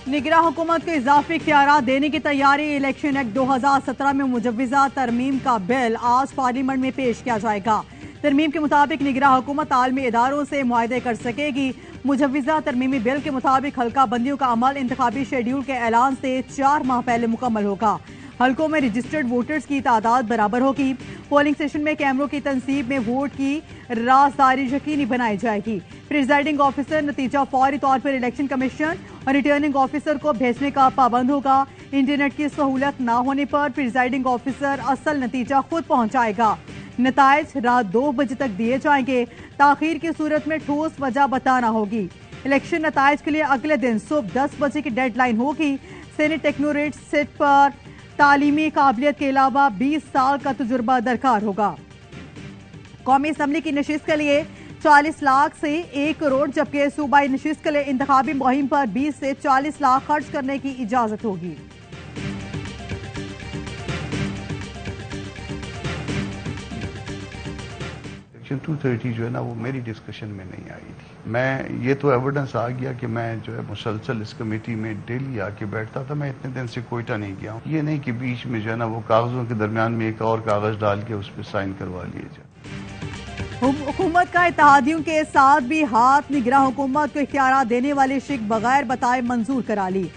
نگراں حکومت کو اضافی اختیارات دینے کی تیاری۔ الیکشن ایکٹ 2017 میں مجوزہ ترمیم کا بل آج پارلیمنٹ میں پیش کیا جائے گا۔ ترمیم کے مطابق نگراں حکومت عالمی اداروں سے معاہدے کر سکے گی۔ مجوزہ ترمیمی بل کے مطابق حلقہ بندیوں کا عمل انتخابی شیڈیول کے اعلان سے 4 ماہ پہلے مکمل ہوگا۔ حلقوں میں رجسٹرڈ ووٹرز کی تعداد برابر ہوگی۔ پولنگ سیشن میں کیمروں کی تنصیب میں ووٹ کی رازداری یقینی بنائی جائے گی۔ پریزائڈنگ آفیسر نتیجہ فوری طور پر الیکشن کمیشن اور ریٹرننگ آفیسر کو بھیجنے کا پابند ہوگا۔ انٹرنیٹ کی سہولت نہ ہونے پر پریزائڈنگ آفیسر اصل نتیجہ خود پہنچائے گا۔ نتائج رات 2 بجے تک دیے جائیں گے۔ تاخیر کی صورت میں ٹھوس وجہ بتانا ہوگی۔ الیکشن نتائج کے لیے اگلے دن صبح 10 بجے کی ڈیڈ لائن ہوگی۔ سینٹ ٹیکنوریٹ سیٹ پر تعلیمی قابلیت کے علاوہ 20 سال کا تجربہ درکار ہوگا۔ قومی اسمبلی کی نشست کے لیے 40 لاکھ سے 1 کروڑ جبکہ صوبائی نشست کے لیے انتخابی مہم پر 20 سے 40 لاکھ خرچ کرنے کی اجازت ہوگی۔ سیکشن 230 جو ہے نا وہ میری ڈسکشن میں نہیں آئی تھی۔ یہ تو ایویڈنس آ گیا کہ میں جو ہے مسلسل اس کمیٹی میں ڈیلی آ کے بیٹھتا تھا۔ میں اتنے دن سے کوئٹہ نہیں گیا ہوں۔ یہ نہیں کہ بیچ میں جو ہے نا وہ کاغذوں کے درمیان میں ایک اور کاغذ ڈال کے اس پہ سائن کروا لیے جائے۔ حکومت کا اتحادیوں کے ساتھ بھی ہاتھ۔ نگراں حکومت کو اختیارات دینے والی شک بغیر بتائے منظور کرا لی۔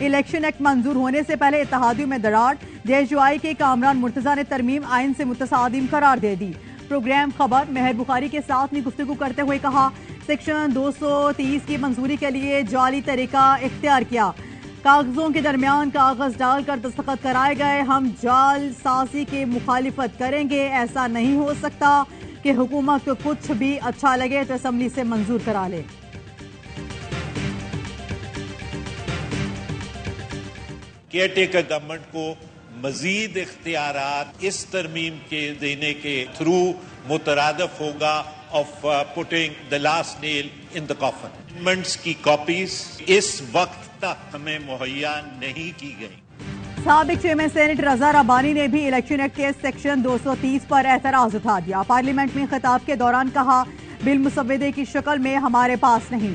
الیکشن ایکٹ منظور ہونے سے پہلے اتحادیوں میں دراڑ۔ جے یو آئی کے کامران مرتضیٰ نے ترمیم آئین سے متصادم قرار دے دی۔ پروگرام خبر مہر بخاری کے ساتھ نے گفتگو کرتے ہوئے کہا سیکشن 230 کی منظوری کے لیے جعلی طریقہ اختیار کیا۔ کاغذوں کے درمیان کاغذ ڈال کر دستخط کرائے گئے۔ ہم جعل سازی کی مخالفت کریں گے۔ ایسا نہیں ہو سکتا کہ حکومت کو کچھ بھی اچھا لگے تو اسمبلی سے منظور کرا لے۔ کیئر ٹیکر گورنمنٹ کو مزید اختیارات اس ترمیم کے دینے کے تھرو مترادف ہوگا of putting the last nail in the coffin. Amendments کی کاپیز اس وقت تک ہمیں مہیا نہیں کی گئی۔ سابق چیئرمین سینٹ رضا ربانی نے بھی الیکشن ایکٹ کے سیکشن 230 پر اعتراض اٹھا دیا۔ پارلیمنٹ میں خطاب کے دوران کہا بل مسودے کی شکل میں ہمارے پاس نہیں۔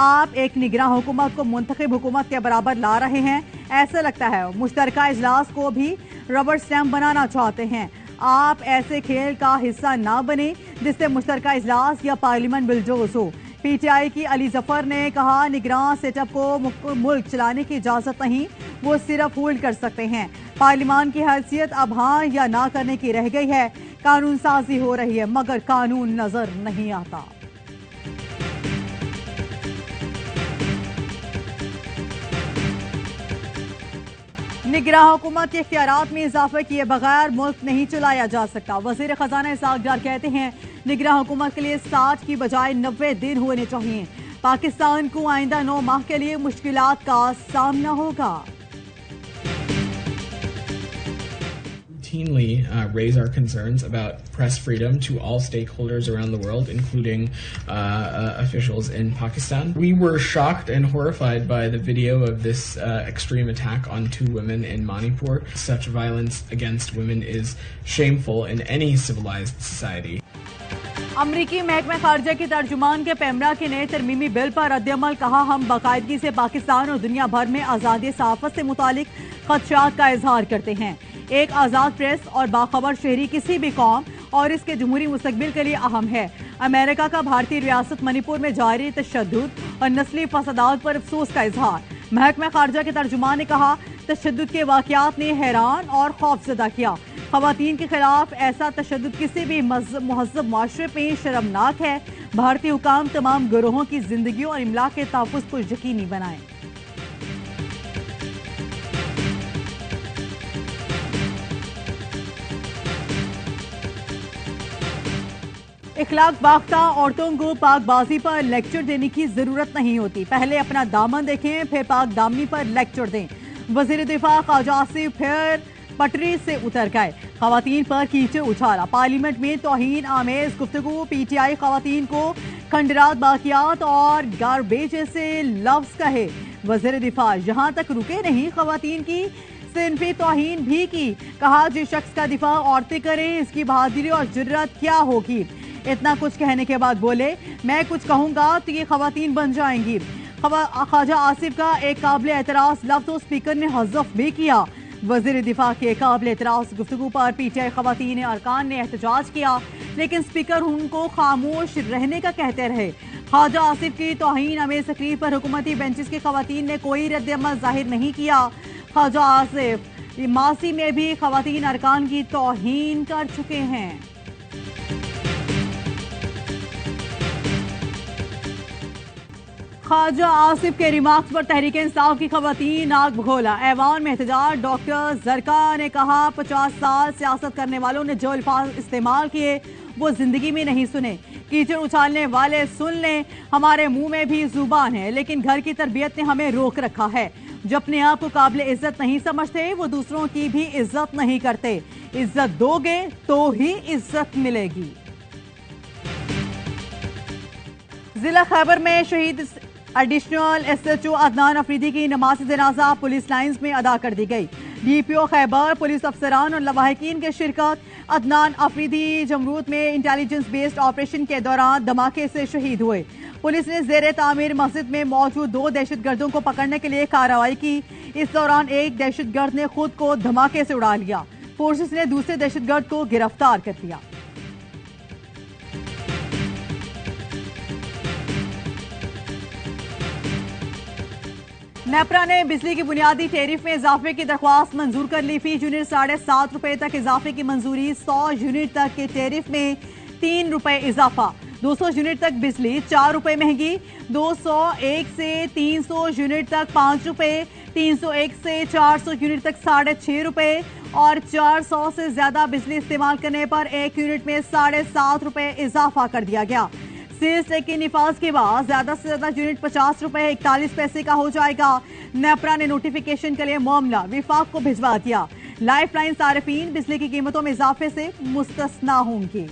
آپ ایک نگراں حکومت کو منتخب حکومت کے برابر لا رہے ہیں۔ ایسا لگتا ہے مشترکہ اجلاس کو بھی ربڑ اسٹیمپ بنانا چاہتے ہیں۔ آپ ایسے کھیل کا حصہ نہ بنے جس سے مشترکہ اجلاس یا parliament بلجوز who. P T I کی علی ظفر نے کہا نگراں سیٹ اپ کو ملک چلانے کی اجازت نہیں، وہ صرف ہولڈ کر سکتے ہیں۔ پارلیمان کی حیثیت اب ہاں یا نہ کرنے کی رہ گئی ہے۔ قانون سازی ہو رہی ہے مگر قانون نظر نہیں آتا۔ نگراں حکومت کے اختیارات میں اضافہ کیے بغیر ملک نہیں چلایا جا سکتا۔ وزیر خزانہ اسحاق ڈار کہتے ہیں نگراں حکومت کے لیے 60 کی بجائے 90 دن ہونے چاہیے۔ پاکستان کو آئندہ 9 ماہ کے لیے مشکلات کا سامنا ہوگا۔ routinely raise our concerns about press freedom to all stakeholders around the world, including officials in Pakistan. We were shocked and horrified by the video of this extreme attack on 2 women in Manipur. Such violence against women is shameful in any civilized society. امریکی محکمہ خارجہ کے ترجمان کے پیمرا کے نئے ترمیمی بل پر رد عمل کہا ہم باقاعدگی سے پاکستان اور دنیا بھر میں آزادی صحافت سے متعلق خدشات کا اظہار کرتے ہیں۔ ایک آزاد پریس اور باخبر شہری کسی بھی قوم اور اس کے جمہوری مستقبل کے لیے اہم ہے۔ امریکہ کا بھارتی ریاست منی پور میں جاری تشدد اور نسلی فسادات پر افسوس کا اظہار۔ محکمہ خارجہ کے ترجمان نے کہا تشدد کے واقعات نے حیران اور خوف زدہ کیا۔ خواتین کے خلاف ایسا تشدد کسی بھی مہذب معاشرے میں شرمناک ہے۔ بھارتی حکام تمام گروہوں کی زندگیوں اور املاک کے تحفظ کو یقینی بنائیں۔ اخلاق باختہ عورتوں کو پاک بازی پر لیکچر دینے کی ضرورت نہیں ہوتی۔ پہلے اپنا دامن دیکھیں پھر پاک دامنی پر لیکچر دیں۔ وزیر دفاع خواجہ آصف پھر پٹری سے اتر گئے۔ خواتین پر کیچڑ اچھالا۔ پارلیمنٹ میں توہین آمیز گفتگو۔ پی ٹی آئی خواتین کو کھنڈرات باقیات اور گاربیج جیسے لفظ کہے۔ وزیر دفاع یہاں تک رکے نہیں، خواتین کی صنفی توہین بھی کی۔ کہا جس شخص کا دفاع عورتیں کریں اس کی بہادری اور جرات کیا ہوگی۔ اتنا کچھ کہنے کے بعد بولے میں کچھ کہوں گا تو یہ خواتین بن جائیں گی۔ ख्वाजा आसिफ का एक काबिल एतराज लफ्ज तो स्पीकर ने हज़फ भी किया। वज़ीर दिफा के काबिल एतराज गुफ्तगू पर पीटीआई ख़वातीन अरकान ने एहतजाज किया, लेकिन स्पीकर उनको खामोश रहने का कहते रहे। ख्वाजा आसिफ की तौहीन अमेज़ तकरीर पर हुकूमती बेंचेस की ख़वातीन ने कोई रद्द-ए-अमल ज़ाहिर नहीं किया। ख्वाजा आसिफ मासी में भी ख़वातीन अरकान की तौहीन कर चुके हैं। ख्वाजा आसिफ के रिमार्क्स पर तहरीक इंसाफ की ख़वातीन आग भगोला। ऐवान में एहतजाज। डॉक्टर जरका ने कहा 50 साल सियासत करने वालों ने जो अल्फाज इस्तेमाल किए वो जिंदगी में नहीं सुने। कीचड़ उछालने वाले सुन लें, हमारे मुंह में भी जुबान है, लेकिन घर की तरबियत ने हमें रोक रखा है। जो अपने आप को काबिल इज्जत नहीं समझते वो दूसरों की भी इज्जत नहीं करते। इज्जत दोगे तो ही इज्जत मिलेगी। जिला खैबर में शहीद एडिशनल SHO अदनान अफरीदी की नमाज जनाजा पुलिस लाइन्स में अदा कर दी गई। DPO खैबर, पुलिस अफसरान और लवाहिकीन के शिरकत। अदनान अफरीदी जमरूद में इंटेलिजेंस बेस्ड ऑपरेशन के दौरान धमाके से शहीद हुए। पुलिस ने ज़ेरे तामीर मस्जिद में मौजूद 2 दहशतगर्दों को पकड़ने के लिए कार्रवाई की। इस दौरान एक दहशतगर्द ने खुद को धमाके से उड़ा लिया। फोर्सेस ने दूसरे दहशतगर्द को गिरफ्तार कर लिया। नेपरा ने बिजली की बुनियादी टेरिफ में इजाफे की दरख्वास्त मंजूर कर ली। फी यूनिट ₹7.5 तक इजाफे की मंजूरी। 100 यूनिट तक के टेरिफ में ₹3 इजाफा। 200 यूनिट तक बिजली ₹4 महंगी। 201 से 300 यूनिट तक ₹5, 301 से 400 यूनिट तक ₹6.5 और 400 से ज्यादा बिजली इस्तेमाल करने पर 1 यूनिट में ₹7.5 इजाफा कर दिया गया। सेल्स टैक्स के निफाज के बाद ज्यादा से ज्यादा यूनिट ₹50.41 का हो जाएगा। नेपरा ने नोटिफिकेशन के लिए मामला विफाक को भिजवा दिया। लाइफ लाइन सार्फिन बिजली की कीमतों में इजाफे से मुस्तस्ना होंगे।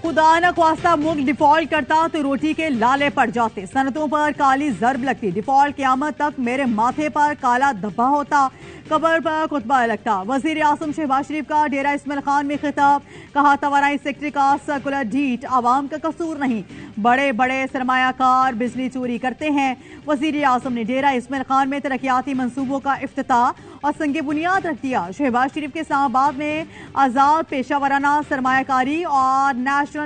खुदा न ख्वास्ता मुल्क डिफॉल्ट करता तो रोटी के लाले पड़ जाते। सनतों पर काली जरब लगती। डिफॉल्ट क़यामत तक मेरे माथे पर काला धब्बा होता। कबर पर खुतबा लगता। वजीर आज़म शहबाज शरीफ का डेरा इस्माइल खान में खिताब। कहा तवानाई सेक्टर का सर्कुलर डीट आवाम का कसूर नहीं, बड़े बड़े सरमायाकार बिजली चोरी करते हैं। वजीर आज़म ने डेरा इस्माइल खान में तरक्याती मंसूबों का इफ्तिताह और संगे बुनियाद रख दिया। शहबाज शरीफ के इस्लामाबाद में आज़ाद पेशावराना सरमायाकारी और नेशनल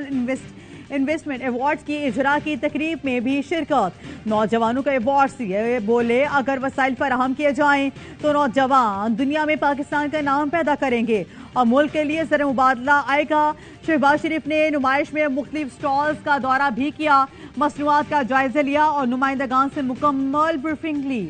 इन्वेस्टमेंट अवार्ड की इजरा की तकरीब में भी शिरकत। नौजवानों को अवार्ड दिए। बोले अगर वसाइल फराहम किए जाएं तो नौजवान दुनिया में पाकिस्तान का नाम पैदा करेंगे और मुल्क के लिए ज़र मुबादला आएगा। शहबाज शरीफ ने नुमाइश में मुख्तलिफ स्टॉल्स का दौरा भी किया, मसनूआत का जायजा लिया और नुमाइंदगान से मुकम्मल ब्रीफिंग ली।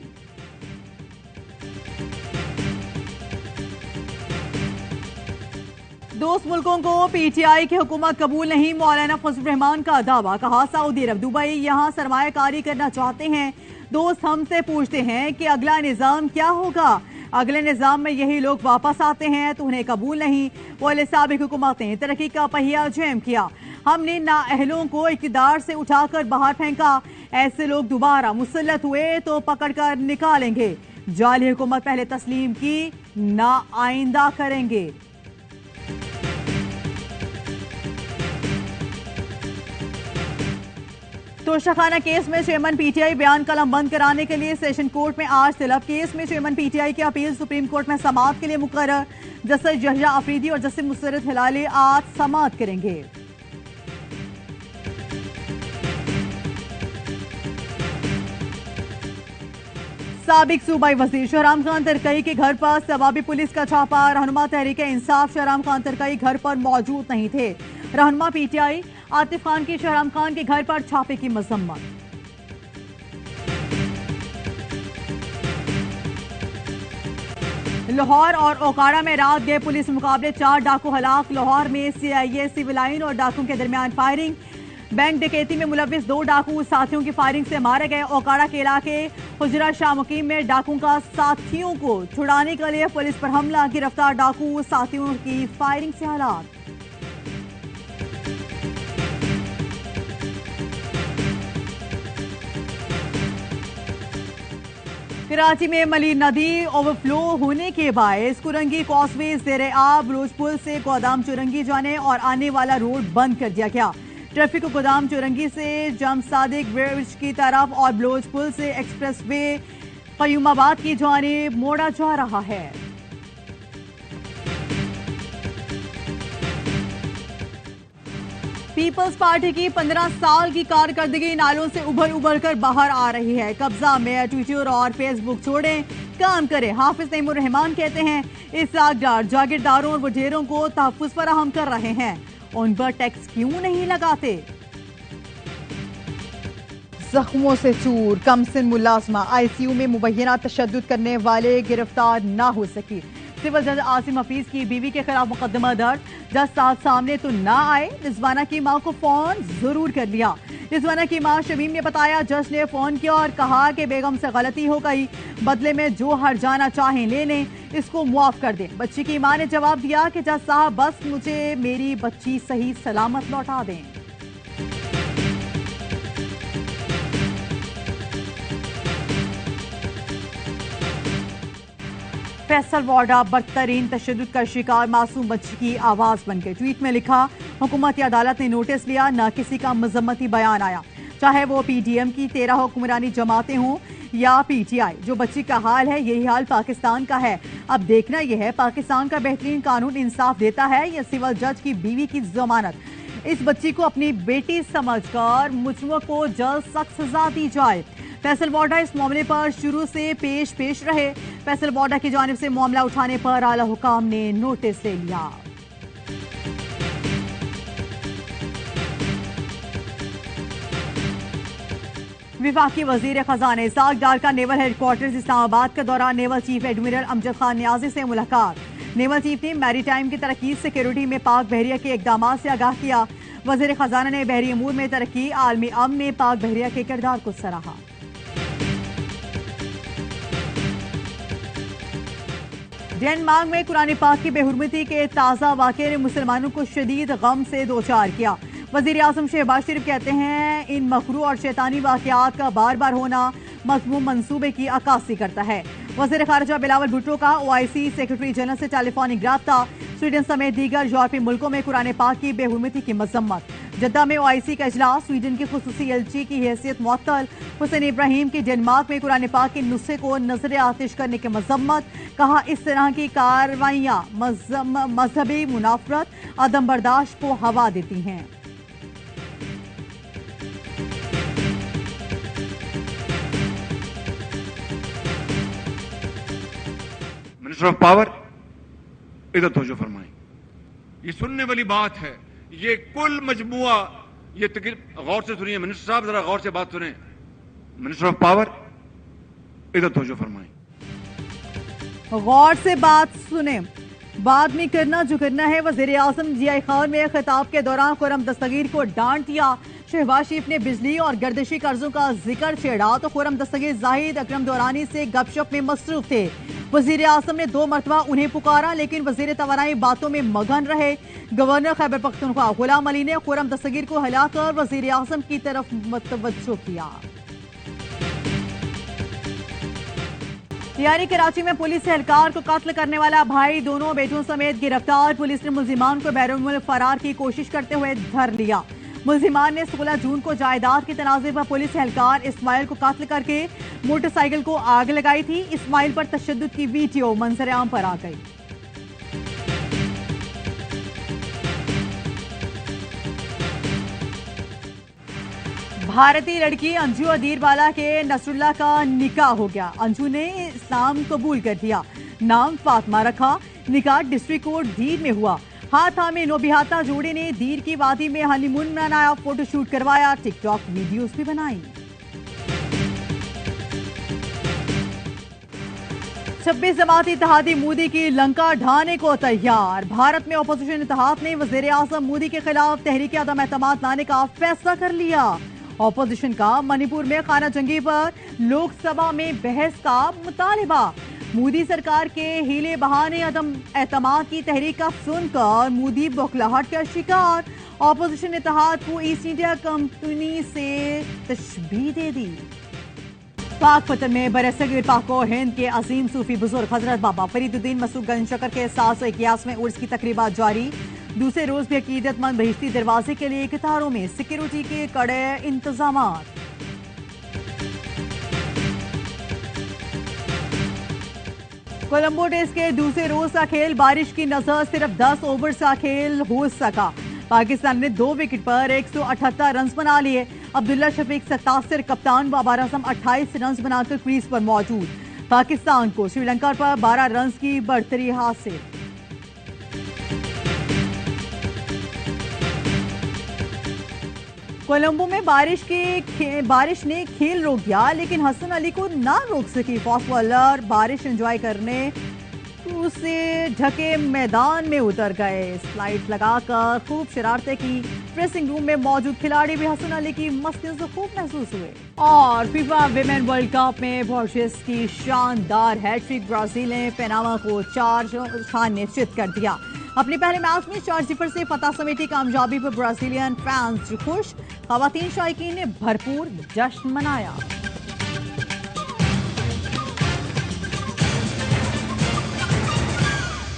दोस्त मुल्कों को PTI की हुकूमत कबूल नहीं। मौलाना फजल रहमान का दावा। कहा सऊदी अरब, दुबई यहाँ सरमायाकारी करना चाहते हैं। दोस्त हमसे पूछते हैं कि अगला निज़ाम क्या होगा। अगले निज़ाम में यही लोग वापस आते हैं तो उन्हें कबूल नहीं। बोले साबिक हुकूमतें तरक्की का पहिया जैम किया, हमने नाअहलों को इक़्तिदार से उठाकर बाहर फेंका। ऐसे लोग दोबारा मुसल्लत हुए तो पकड़ कर निकालेंगे। जाली हुकूमत पहले तस्लीम की, ना आइंदा करेंगे। तोशाखाना केस में चेयरमैन PTI बयान कलम बंद कराने के लिए सेशन कोर्ट में आज तलब। केस में चेयरमैन PTI की अपील सुप्रीम कोर्ट में समाअत के लिए मुकर्रर। जस्टिस यहया अफरीदी और जस्टिस मुसर्रत हिलाली आज समाअत करेंगे। साबिक सूबाई वजीर शहराम खान तरकई के घर पर सवाबी पुलिस का छापा। रहनुमा तहरीक इंसाफ शहराम खान तरकई घर पर मौजूद नहीं थे। रहनुमा PTI आतिफ खान की शहराम खान के घर पर छापे की मजम्मत। लाहौर और ओकाड़ा में रात गए पुलिस मुकाबले 4 डाकू हलाक। लाहौर में CIA सिविल लाइन और डाकुओं के दरमियान फायरिंग। बैंक डकैती में मुलविस 2 डाकू साथियों की फायरिंग से मारे गए। ओकाड़ा के इलाके हुजरा शाह मुकीम में डाकुओं का साथियों को छुड़ाने के लिए पुलिस पर हमला। गिरफ्तार डाकू साथियों की फायरिंग से हालात। कराची में मली नदी ओवरफ्लो होने के बायस कुरंगी कॉसवे ज़ेर आब रोज पुल से गोदाम चुरंगी जाने और आने वाला रोड बंद कर दिया गया। ट्रैफिक को गोदाम चुरंगी से जम सादिक ब्रिज की तरफ और ब्लोच पुल से एक्सप्रेस वे कयूमाबाद की जानिब मोड़ा जा रहा है। पीपल्स पार्टी की 15 साल की कारकर्दगी नालों से उभर कर बाहर आ रही है। कब्जा में ट्विटर और फेसबुक छोड़ें, काम करें। हाफिज तैमूर रहमान कहते हैं इसराक डार जागीरदारों और वडेरों को तहफ्फुज़ फराहम कर रहे हैं, उन पर टैक्स क्यों नहीं लगाते। जख्मों से चूर कमसिन मुलाजमा ICU में मुबैना तशद्दुद करने वाले गिरफ्तार ना हो सकी। सिविल जज आसिम हफीज की बीवी के खिलाफ मुकदमा दर्ज, जज साहब सामने तो ना आए, रिजवाना की मां को फोन जरूर कर लिया। रिजवाना की मां शमीम ने बताया जज ने फोन किया और कहा कि बेगम से गलती हो गई, बदले में जो हर जाना चाहें ले लें, इसको मुआफ कर दें। बच्ची की मां ने जवाब दिया कि जज साहब बस मुझे मेरी बच्ची सही सलामत लौटा दें। फैसल वार्डा बदतरीन तशद्दुद का शिकार मासूम बच्ची की आवाज बन गई। ट्वीट में लिखा, हुकूमत या अदालत ने नोटिस लिया, ना किसी का मजम्मती बयान आया, चाहे वो PDM की 13 हुक्मरानी जमातें हों या PTI। जो बच्ची का हाल है यही हाल पाकिस्तान का है। अब देखना यह है पाकिस्तान का बेहतरीन कानून इंसाफ देता है या सिविल जज की बीवी की जमानत। इस बच्ची को अपनी बेटी समझकर मुजरिमों को जल्द सख्त सजा दी जाए। फैसल वार्डा इस मामले पर शुरू से पेश रहे। फैसल वार्डा की जानिब से मामला उठाने पर आला हुकाम ने नोटिस ले लिया। विफाकी वजीर खजाने इसाक डार का नेवल हेडक्वार्टर्स इस्लामाबाद का दौरा। Naval chief admiral Amjad Khan Niazi से मुलाकात। नेवल चीफ ने मैरी टाइम की तरक्की सिक्योरिटी में पाक बहरिया के इकदाम से आगाह किया। वजीर खजाना ने बहरी अमूर में तरक्की, आलमी अमन में पाक बहरिया के किरदार को सराहा। डेनमार्क में कुरान पाक की बेहुरमती के ताज़ा वाक़े ने मुसलमानों को शदीद गम से दो चार किया। वज़ीर आज़म शहबाज शरीफ कहते हैं इन मखरू और शैतानी वाक़यात का बार बार होना मज़मूम मंसूबे की अक्कासी करता है। वज़ीर ख़ारिजा बिलावल भुट्टो का OIC सेक्रेटरी जनरल से टेलीफोनिक राब्ता। स्वीडन समेत दीगर यूरोपीय मुल्कों में कुरान पाक की बेहुरमती की मजम्मत। जद्दा में OIC का इजलास, स्वीडन की खुसूसी LC की हैसियत मुअत्तल। हुसैन इब्राहिम की डेनमार्क में कुरान पाक के नुस्खे को नजर आतिश करने की मजम्मत। कहा इस तरह की कार्रवाइयाँ मजहबी मुनाफरत, अदम बर्दाश्त को हवा देती हैं। मिनिस्टर ऑफ पावर इधर तवज्जो फरमाएं। ये सुनने वाली बात है, ये कुल मजमुआ, ये गौर से सुनिए मिनिस्टर साहब, जरा गौर से बात सुने। मिनिस्टर ऑफ पावर इधर तवज्जो फरमाएं। गौर से बात सुने, बाद में करना जो करना है। वज़ीर आज़म GI खान में खिताब के दौरान खुर्रम दस्तगीर को डांट दिया। शहबाज शरीफ ने बिजली और गर्दिशी कर्जों का जिक्र छेड़ा तो खुर्रम दस्तगीर जाहिद अकरम दौरानी से गपशप में मसरूफ थे। वज़ीर आज़म ने 2 मरतबा उन्हें पुकारा लेकिन वज़ीर तवानाई बातों में मगन रहे। गवर्नर खैबर पख्तूनख्वा गुलाम अली ने खुर्रम दस्तगीर को हिलाकर वज़ीर आज़म की तरफ मतवज्जो किया। यानी कराची में पुलिस एहलकार को कत्ल करने वाला भाई दोनों बेटों समेत गिरफ्तार। पुलिस ने मुल्जिमान को बैरून मुल्क फरार की कोशिश करते हुए धर लिया। मुल्जिमान ने 16 जून को जायदाद के तनाज़े पर पुलिस एहलकार इस्माइल को कत्ल करके मोटरसाइकिल को आग लगाई थी। इस्माइल पर तशद्दुद की वीडियो मंजर आम पर आ गई। भारतीय लड़की अंजू अदीरवाला के नसरुल्लाह का निकाह हो गया। अंजू ने इस्लाम कबूल कर दिया, नाम फातिमा रखा। निकाह डिस्ट्रिक्ट कोर्ट दीर में हुआ। हाथ थामे नोबिहाता जोड़े ने दीर की वादी में हनीमून मनाया, फोटोशूट करवाया, टिकटॉक वीडियोस भी बनाई। 26 जमाती इत्तेहादी मोदी की लंका ढाने को तैयार। भारत में अपोजिशन इत्तेहाद ने वज़ीर आज़म मोदी के खिलाफ तहरीक अदम एतमाद लाने का फैसला कर लिया। अपोजिशन का मणिपुर में खाना जंगी पर लोकसभा में बहस का मुतालिबा। मोदी सरकार के हीले बहाने अदम एतमाद की तहरीक का सुनकर मोदी बौखलाहट का शिकार। अपोजिशन इत्तेहाद को ईस्ट इंडिया कंपनी से तशबीह दे दी। पाक पतन में बरसगीर पाक और हिंद के अजीम सूफी बुजुर्ग हजरत बाबा फरीदुद्दीन मसूद गंज शकर के 781वें उर्स की तकरीबात जारी। दूसरे रोज भी अकीदतमंद बहिश्ती दरवाजे के लिए कतारों में सिक्योरिटी के कड़े इंतजाम। कोलंबो टेस्ट के दूसरे रोज का खेल बारिश की नजर सिर्फ 10 ओवर का खेल हो सका। पाकिस्तान ने 2 विकेट पर 178 रन बना लिए। अब्दुल्ला शफीक 77 कप्तान बाबर आजम 28 रन बनाकर क्रीज पर मौजूद। पाकिस्तान को श्रीलंका पर 12 रन की बढ़तरी हासिल। कोलंबो में बारिश ने खेल रोक दिया, लेकिन हसन अली को ना रोक सकी। फास्ट बॉलर बारिश एंजॉय करने उसे ढके मैदान में उतर गए। स्लाइड लगाकर खूब शरारतें की। ड्रेसिंग रूम में मौजूद खिलाड़ी भी हसन अली की मस्तियों से खूब महसूस हुए। और फीफा विमेन वर्ल्ड कप में बॉर्जेस की शानदार हैट्रिक, ब्राजील ने पनामा को 4 निश्चित कर दिया। अपने पहले मैच में 4-0 से फतह समेटी कामयाबी पर ब्राजीलियन फैंस खुश। खवातीन शायकीन ने भरपूर जश्न मनाया।